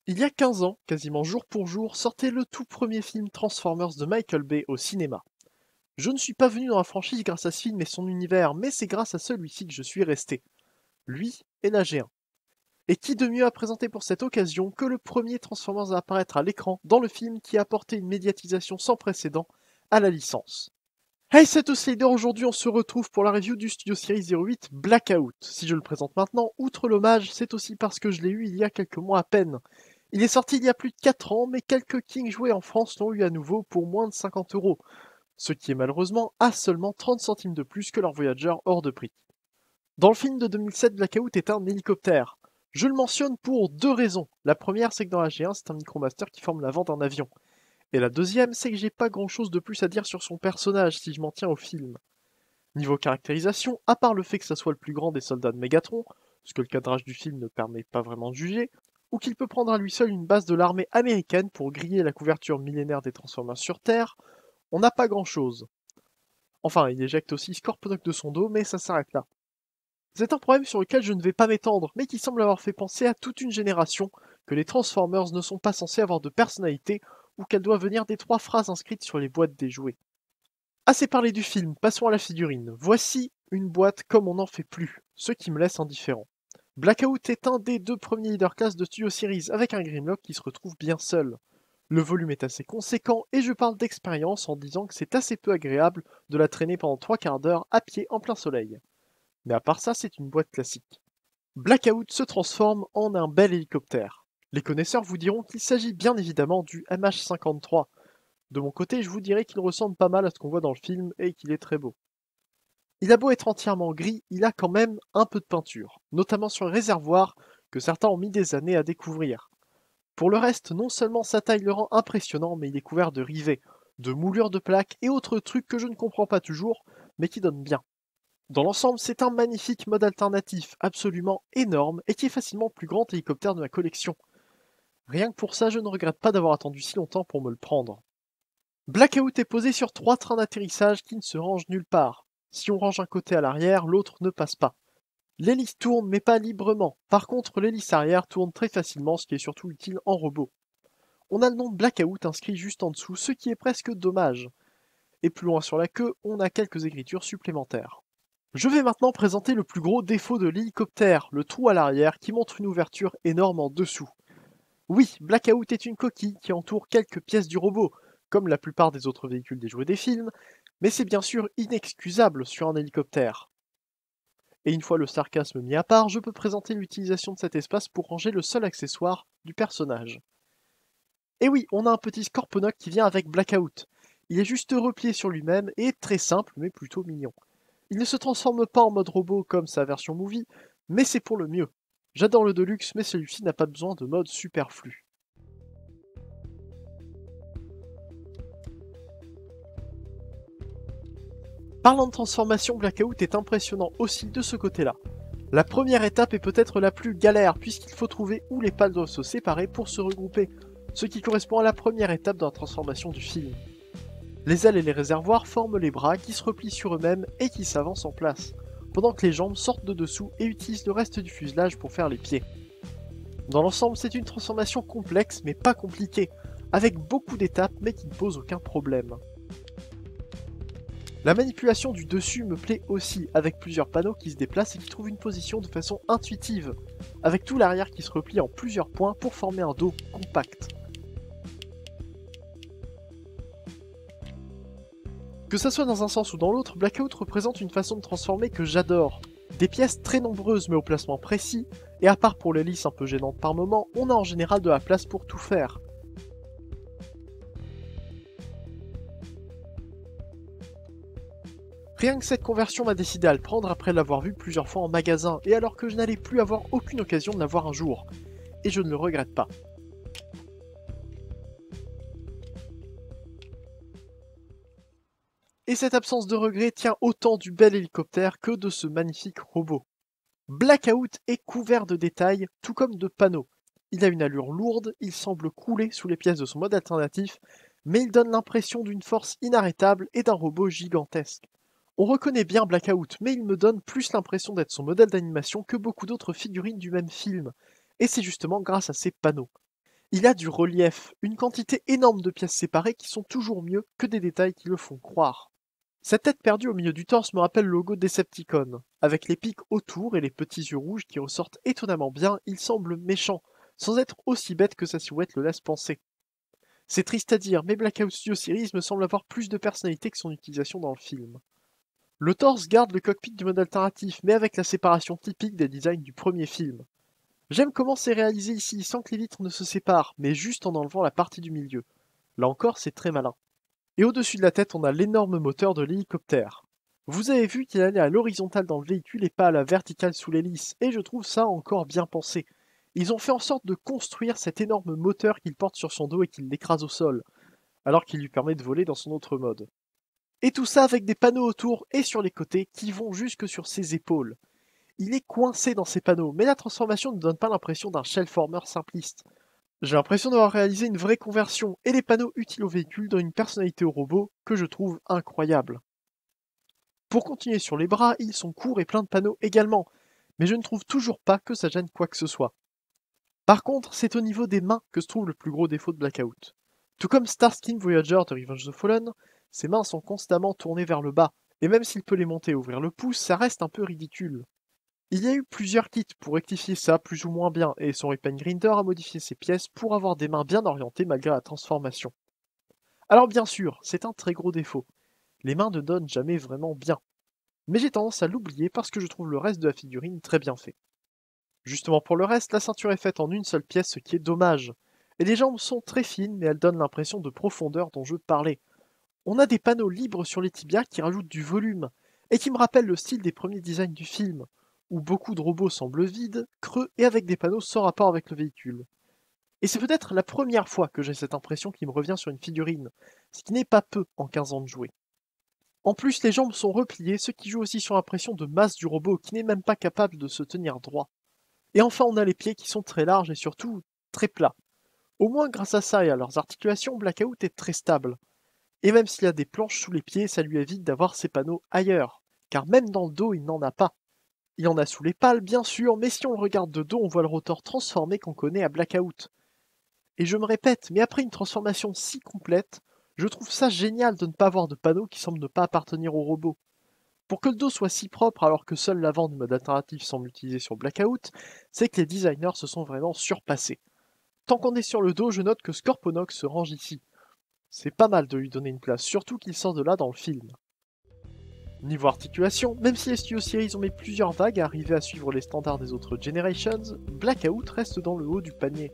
Il y a 15 ans, quasiment jour pour jour, sortait le tout premier film Transformers de Michael Bay au cinéma. Je ne suis pas venu dans la franchise grâce à ce film et son univers, mais c'est grâce à celui-ci que je suis resté. Lui et la G1. Et qui de mieux à présenter pour cette occasion que le premier Transformers à apparaître à l'écran dans le film qui a apporté une médiatisation sans précédent à la licence. Hey, c'est Slader, aujourd'hui on se retrouve pour la review du Studio Series 08 Blackout. Si je le présente maintenant, outre l'hommage, c'est aussi parce que je l'ai eu il y a quelques mois à peine. Il est sorti il y a plus de 4 ans, mais quelques Kings joués en France l'ont eu à nouveau pour moins de 50 €, ce qui est malheureusement à seulement 30 centimes de plus que leur Voyager hors de prix. Dans le film de 2007, Blackout est un hélicoptère. Je le mentionne pour deux raisons. La première, c'est que dans la G1, c'est un Micromaster qui forme l'avant d'un avion. Et la deuxième, c'est que j'ai pas grand chose de plus à dire sur son personnage si je m'en tiens au film. Niveau caractérisation, à part le fait que ça soit le plus grand des soldats de Megatron, ce que le cadrage du film ne permet pas vraiment de juger, ou qu'il peut prendre à lui seul une base de l'armée américaine pour griller la couverture millénaire des Transformers sur Terre, on n'a pas grand chose. Enfin, il éjecte aussi Scorponok de son dos, mais ça s'arrête là. C'est un problème sur lequel je ne vais pas m'étendre, mais qui semble avoir fait penser à toute une génération que les Transformers ne sont pas censés avoir de personnalité ou qu'elles doivent venir des 3 phrases inscrites sur les boîtes des jouets. Assez parlé du film, passons à la figurine. Voici une boîte comme on n'en fait plus, ce qui me laisse indifférent. Blackout est un des 2 premiers leader class de Studio Series avec un Grimlock qui se retrouve bien seul. Le volume est assez conséquent et je parle d'expérience en disant que c'est assez peu agréable de la traîner pendant 3/4 d'heure à pied en plein soleil. Mais à part ça, c'est une boîte classique. Blackout se transforme en un bel hélicoptère. Les connaisseurs vous diront qu'il s'agit bien évidemment du MH53. De mon côté, je vous dirais qu'il ressemble pas mal à ce qu'on voit dans le film et qu'il est très beau. Il a beau être entièrement gris, il a quand même un peu de peinture, notamment sur le réservoir que certains ont mis des années à découvrir. Pour le reste, non seulement sa taille le rend impressionnant, mais il est couvert de rivets, de moulures de plaques et autres trucs que je ne comprends pas toujours, mais qui donnent bien. Dans l'ensemble, c'est un magnifique mode alternatif, absolument énorme et qui est facilement le plus grand hélicoptère de ma collection. Rien que pour ça, je ne regrette pas d'avoir attendu si longtemps pour me le prendre. Blackout est posé sur 3 trains d'atterrissage qui ne se rangent nulle part. Si on range un côté à l'arrière, l'autre ne passe pas. L'hélice tourne mais pas librement. Par contre, l'hélice arrière tourne très facilement, ce qui est surtout utile en robot. On a le nom de Blackout inscrit juste en dessous, ce qui est presque dommage. Et plus loin sur la queue, on a quelques écritures supplémentaires. Je vais maintenant présenter le plus gros défaut de l'hélicoptère, le trou à l'arrière qui montre une ouverture énorme en dessous. Oui, Blackout est une coquille qui entoure quelques pièces du robot, comme la plupart des autres véhicules des jouets des films, mais c'est bien sûr inexcusable sur un hélicoptère. Et une fois le sarcasme mis à part, je peux présenter l'utilisation de cet espace pour ranger le seul accessoire du personnage. Et oui, on a un petit Scorponok qui vient avec Blackout. Il est juste replié sur lui-même et est très simple mais plutôt mignon. Il ne se transforme pas en mode robot comme sa version movie, mais c'est pour le mieux. J'adore le Deluxe, mais celui-ci n'a pas besoin de mode superflu. Parlant de transformation, Blackout est impressionnant aussi de ce côté-là. La première étape est peut-être la plus galère puisqu'il faut trouver où les pales doivent se séparer pour se regrouper, ce qui correspond à la première étape dans la transformation du film. Les ailes et les réservoirs forment les bras qui se replient sur eux-mêmes et qui s'avancent en place, pendant que les jambes sortent de dessous et utilisent le reste du fuselage pour faire les pieds. Dans l'ensemble, c'est une transformation complexe mais pas compliquée, avec beaucoup d'étapes mais qui ne posent aucun problème. La manipulation du dessus me plaît aussi, avec plusieurs panneaux qui se déplacent et qui trouvent une position de façon intuitive, avec tout l'arrière qui se replie en plusieurs points pour former un dos compact. Que ça soit dans un sens ou dans l'autre, Blackout représente une façon de transformer que j'adore. Des pièces très nombreuses mais au placement précis, et à part pour l'hélice un peu gênante par moment, on a en général de la place pour tout faire. Rien que cette conversion m'a décidé à le prendre après l'avoir vu plusieurs fois en magasin, et alors que je n'allais plus avoir aucune occasion de l'avoir un jour. Et je ne le regrette pas. Et cette absence de regret tient autant du bel hélicoptère que de ce magnifique robot. Blackout est couvert de détails, tout comme de panneaux. Il a une allure lourde, il semble couler sous les pièces de son mode alternatif, mais il donne l'impression d'une force inarrêtable et d'un robot gigantesque. On reconnaît bien Blackout, mais il me donne plus l'impression d'être son modèle d'animation que beaucoup d'autres figurines du même film, et c'est justement grâce à ces panneaux. Il a du relief, une quantité énorme de pièces séparées qui sont toujours mieux que des détails qui le font croire. Sa tête perdue au milieu du torse me rappelle le logo Decepticon. Avec les pics autour et les petits yeux rouges qui ressortent étonnamment bien, il semble méchant, sans être aussi bête que sa silhouette le laisse penser. C'est triste à dire, mais Blackout Studio Series me semble avoir plus de personnalité que son utilisation dans le film. Le torse garde le cockpit du mode alternatif, mais avec la séparation typique des designs du premier film. J'aime comment c'est réalisé ici, sans que les vitres ne se séparent, mais juste en enlevant la partie du milieu. Là encore, c'est très malin. Et au-dessus de la tête, on a l'énorme moteur de l'hélicoptère. Vous avez vu qu'il allait à l'horizontale dans le véhicule et pas à la verticale sous l'hélice, et je trouve ça encore bien pensé. Ils ont fait en sorte de construire cet énorme moteur qu'il porte sur son dos et qu'il l'écrase au sol, alors qu'il lui permet de voler dans son autre mode. Et tout ça avec des panneaux autour et sur les côtés qui vont jusque sur ses épaules. Il est coincé dans ces panneaux, mais la transformation ne donne pas l'impression d'un shellformer simpliste. J'ai l'impression d'avoir réalisé une vraie conversion, et les panneaux utiles au véhicule donnent une personnalité au robot que je trouve incroyable. Pour continuer sur les bras, ils sont courts et pleins de panneaux également, mais je ne trouve toujours pas que ça gêne quoi que ce soit. Par contre, c'est au niveau des mains que se trouve le plus gros défaut de Blackout. Tout comme Starscream Voyager de Revenge of the Fallen, ses mains sont constamment tournées vers le bas, et même s'il peut les monter et ouvrir le pouce, ça reste un peu ridicule. Il y a eu plusieurs kits pour rectifier ça plus ou moins bien, et son Repaint Grinder a modifié ses pièces pour avoir des mains bien orientées malgré la transformation. Alors bien sûr, c'est un très gros défaut. Les mains ne donnent jamais vraiment bien. Mais j'ai tendance à l'oublier parce que je trouve le reste de la figurine très bien fait. Justement pour le reste, la ceinture est faite en une seule pièce, ce qui est dommage. Et les jambes sont très fines, mais elles donnent l'impression de profondeur dont je parlais. On a des panneaux libres sur les tibias qui rajoutent du volume, et qui me rappellent le style des premiers designs du film, où beaucoup de robots semblent vides, creux et avec des panneaux sans rapport avec le véhicule. Et c'est peut-être la première fois que j'ai cette impression qui me revient sur une figurine, ce qui n'est pas peu en 15 ans de jouer. En plus, les jambes sont repliées, ce qui joue aussi sur l'impression de masse du robot qui n'est même pas capable de se tenir droit. Et enfin, on a les pieds qui sont très larges et surtout très plats. Au moins grâce à ça et à leurs articulations, Blackout est très stable. Et même s'il y a des planches sous les pieds, ça lui évite d'avoir ses panneaux ailleurs, car même dans le dos, il n'en a pas. Il en a sous les pales, bien sûr, mais si on le regarde de dos, on voit le rotor transformé qu'on connaît à Blackout. Et je me répète, mais après une transformation si complète, je trouve ça génial de ne pas avoir de panneaux qui semblent ne pas appartenir au robot. Pour que le dos soit si propre alors que seul l'avant du mode alternatif semble utilisé sur Blackout, c'est que les designers se sont vraiment surpassés. Tant qu'on est sur le dos, je note que Scorponox se range ici. C'est pas mal de lui donner une place, surtout qu'il sort de là dans le film. Niveau articulation, même si les Studio Series ont mis plusieurs vagues à arriver à suivre les standards des autres Generations, Blackout reste dans le haut du panier.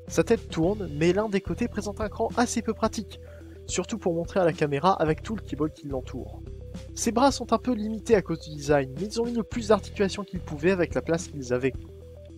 Sa tête tourne, mais l'un des côtés présente un cran assez peu pratique, surtout pour montrer à la caméra avec tout le keyboard qui l'entoure. Ses bras sont un peu limités à cause du design, mais ils ont mis le plus d'articulation qu'ils pouvaient avec la place qu'ils avaient.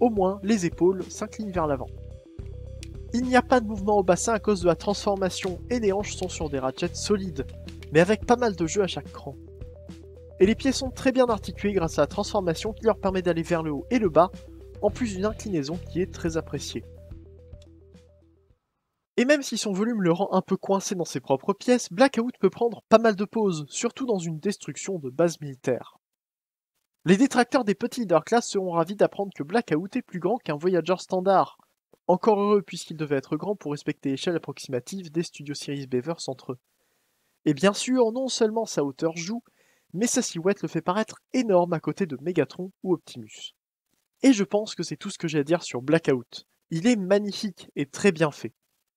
Au moins, les épaules s'inclinent vers l'avant. Il n'y a pas de mouvement au bassin à cause de la transformation, et les hanches sont sur des ratchets solides, mais avec pas mal de jeu à chaque cran. Et les pieds sont très bien articulés grâce à la transformation qui leur permet d'aller vers le haut et le bas, en plus d'une inclinaison qui est très appréciée. Et même si son volume le rend un peu coincé dans ses propres pièces, Blackout peut prendre pas mal de pauses, surtout dans une destruction de base militaire. Les détracteurs des petits leader class seront ravis d'apprendre que Blackout est plus grand qu'un Voyager standard. Encore heureux puisqu'il devait être grand pour respecter l'échelle approximative des Studio Series Beavers entre eux. Et bien sûr, non seulement sa hauteur joue, mais sa silhouette le fait paraître énorme à côté de Megatron ou Optimus. Et je pense que c'est tout ce que j'ai à dire sur Blackout. Il est magnifique et très bien fait.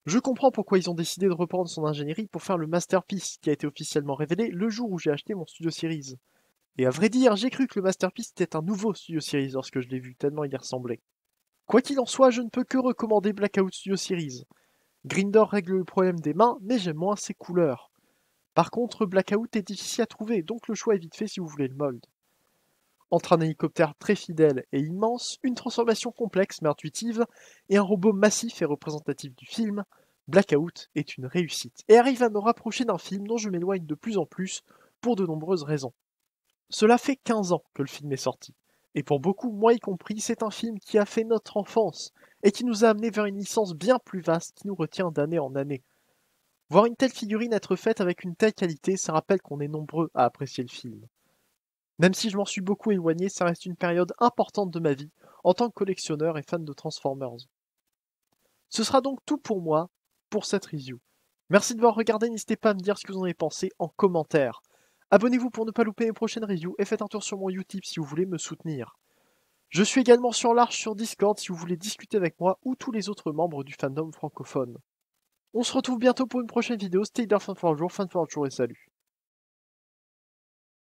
Je comprends pourquoi ils ont décidé de reprendre son ingénierie pour faire le Masterpiece qui a été officiellement révélé le jour où j'ai acheté mon Studio Series. Et à vrai dire, j'ai cru que le Masterpiece était un nouveau Studio Series lorsque je l'ai vu, tellement il y ressemblait. Quoi qu'il en soit, je ne peux que recommander Blackout Studio Series. Grinder règle le problème des mains, mais j'aime moins ses couleurs. Par contre, Blackout est difficile à trouver, donc le choix est vite fait si vous voulez le mold. Entre un hélicoptère très fidèle et immense, une transformation complexe mais intuitive, et un robot massif et représentatif du film, Blackout est une réussite, et arrive à me rapprocher d'un film dont je m'éloigne de plus en plus pour de nombreuses raisons. Cela fait 15 ans que le film est sorti, et pour beaucoup, moi y compris, c'est un film qui a fait notre enfance, et qui nous a amené vers une licence bien plus vaste qui nous retient d'année en année. Voir une telle figurine être faite avec une telle qualité, ça rappelle qu'on est nombreux à apprécier le film. Même si je m'en suis beaucoup éloigné, ça reste une période importante de ma vie en tant que collectionneur et fan de Transformers. Ce sera donc tout pour moi pour cette review. Merci de m'avoir regardé, n'hésitez pas à me dire ce que vous en avez pensé en commentaire. Abonnez-vous pour ne pas louper mes prochaines reviews et faites un tour sur mon Utip si vous voulez me soutenir. Je suis également sur Large sur Discord si vous voulez discuter avec moi ou tous les autres membres du fandom francophone. On se retrouve bientôt pour une prochaine vidéo. Stay there, fan for a jour et salut.